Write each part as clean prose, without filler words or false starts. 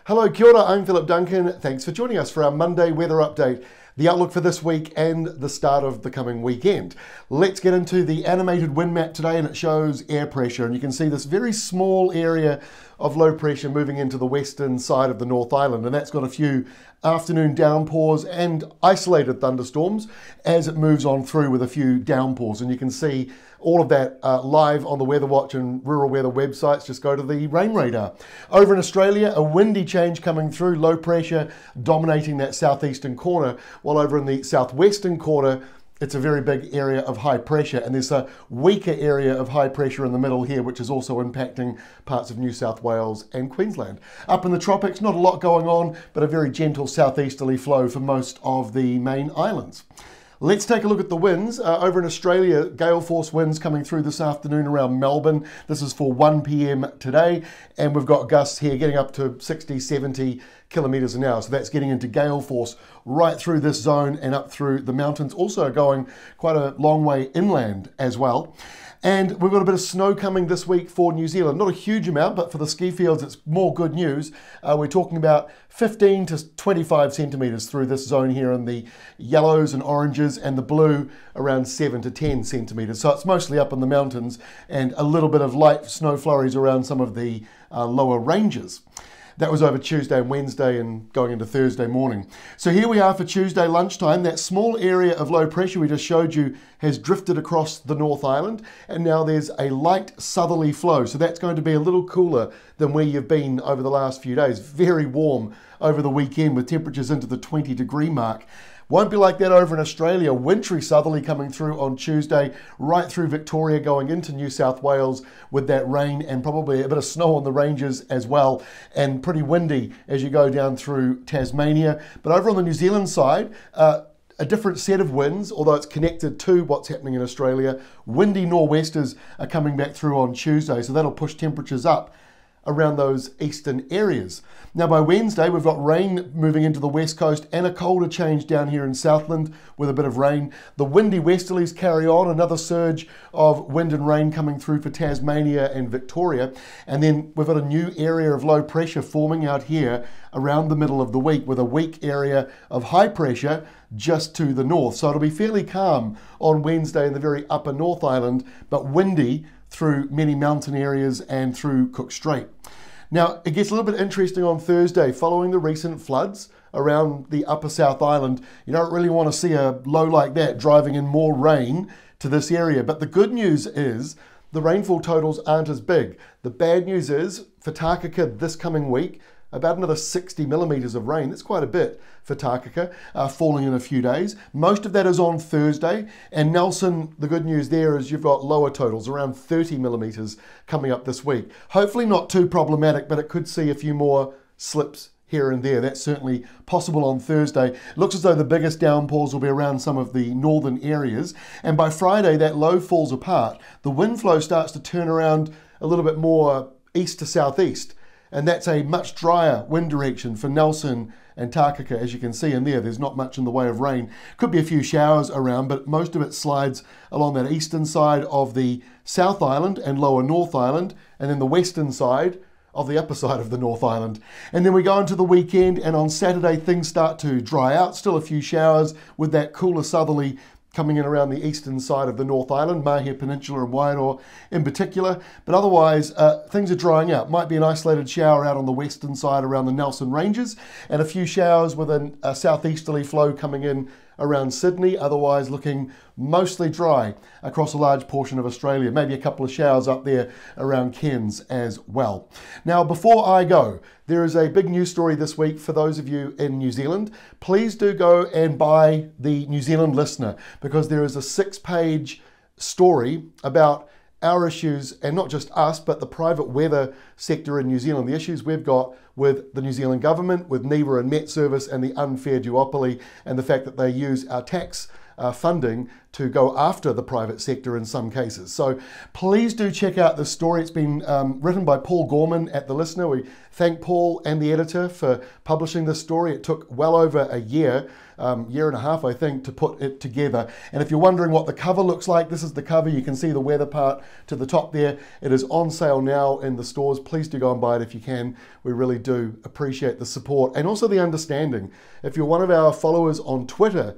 Hello, kia ora, I'm Philip Duncan. Thanks for joining us for our Monday weather update, the outlook for this week and the start of the coming weekend. Let's get into the animated wind map today, and it shows air pressure, and you can see this very small area of low pressure moving into the western side of the North Island, and that's got a few afternoon downpours and isolated thunderstorms as it moves on through with a few downpours. And you can see all of that live on the Weather Watch and Rural Weather websites. Just go to the rain radar. Over in Australia, a windy change coming through, low pressure dominating that southeastern corner, while over in the southwestern corner, it's a very big area of high pressure, and there's a weaker area of high pressure in the middle here, which is also impacting parts of New South Wales and Queensland. Up in the tropics, not a lot going on, but a very gentle southeasterly flow for most of the main islands. Let's take a look at the winds. Over in Australia, gale force winds coming through this afternoon around Melbourne. This is for 1 p.m. today, and we've got gusts here getting up to 60, 70 kilometres an hour. So that's getting into gale force right through this zone and up through the mountains, also going quite a long way inland as well. And we've got a bit of snow coming this week for New Zealand. Not a huge amount, but for the ski fields, it's more good news. We're talking about 15 to 25 centimetres through this zone here in the yellows and oranges, and the blue around 7 to 10 centimetres. So it's mostly up in the mountains, and a little bit of light snow flurries around some of the lower ranges. That was over Tuesday and Wednesday and going into Thursday morning. So here we are for Tuesday lunchtime. That small area of low pressure we just showed you has drifted across the North Island, and now there's a light southerly flow. So that's going to be a little cooler than where you've been over the last few days. Very warm over the weekend with temperatures into the 20-degree mark. Won't be like that over in Australia. Wintry southerly coming through on Tuesday, right through Victoria, going into New South Wales with that rain and probably a bit of snow on the ranges as well, and pretty windy as you go down through Tasmania. But over on the New Zealand side, a different set of winds, although it's connected to what's happening in Australia. Windy nor'westers are coming back through on Tuesday, so that'll push temperatures up around those eastern areas. Now by Wednesday, we've got rain moving into the west coast and a colder change down here in Southland with a bit of rain. The windy westerlies carry on, another surge of wind and rain coming through for Tasmania and Victoria. And then we've got a new area of low pressure forming out here around the middle of the week, with a weak area of high pressure just to the north. So it'll be fairly calm on Wednesday in the very upper North Island, but windy through many mountain areas and through Cook Strait. Now, it gets a little bit interesting on Thursday. Following the recent floods around the upper South Island, you don't really want to see a low like that driving in more rain to this area. But the good news is the rainfall totals aren't as big. The bad news is for Takaka this coming week, about another 60 millimetres of rain. That's quite a bit for Takaka, falling in a few days. Most of that is on Thursday. And Nelson, the good news there is you've got lower totals, around 30 millimetres coming up this week. Hopefully not too problematic, but it could see a few more slips here and there. That's certainly possible on Thursday. Looks as though the biggest downpours will be around some of the northern areas. And by Friday, that low falls apart. The wind flow starts to turn around a little bit more east to southeast. And that's a much drier wind direction for Nelson and Takaka. As you can see in there, there's not much in the way of rain. Could be a few showers around, but most of it slides along that eastern side of the South Island and lower North Island, and then the western side of the upper side of the North Island. And then we go into the weekend, and on Saturday things start to dry out. Still a few showers with that cooler southerly coming in around the eastern side of the North Island, Mahia Peninsula and Wairoa in particular. But otherwise, things are drying out. Might be an isolated shower out on the western side around the Nelson Ranges, and a few showers with a southeasterly flow coming in around Sydney. Otherwise looking mostly dry across a large portion of Australia. Maybe a couple of showers up there around Cairns as well. Now, before I go, there is a big news story this week for those of you in New Zealand. Please do go and buy the New Zealand Listener, because there is a 6-page story about our issues, and not just us, but the private weather sector in New Zealand, the issues we've got with the New Zealand government, with NEWA and Met Service, and the unfair duopoly, and the fact that they use our tax funding to go after the private sector in some cases. So please do check out this story. It's been written by Paul Gorman at The Listener. We thank Paul and the editor for publishing this story. It took well over a year and a half, I think, to put it together. And if you're wondering what the cover looks like, this is the cover. You can see the weather part to the top there. It is on sale now in the stores. Please do go and buy it if you can. We really do appreciate the support and also the understanding. If you're one of our followers on Twitter,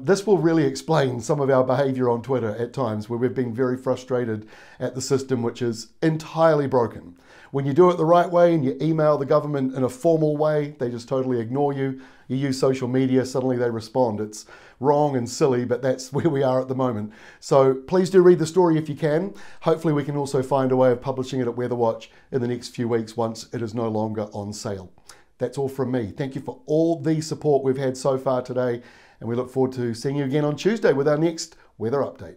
this will really explain some of our behavior on Twitter at times where we've been very frustrated at the system, which is entirely broken. When you do it the right way and you email the government in a formal way, they just totally ignore you. You use social media, suddenly they respond. It's wrong and silly, but that's where we are at the moment. So please do read the story if you can. Hopefully we can also find a way of publishing it at Weatherwatch in the next few weeks once it is no longer on sale. That's all from me. Thank you for all the support we've had so far today, and we look forward to seeing you again on Tuesday with our next weather update.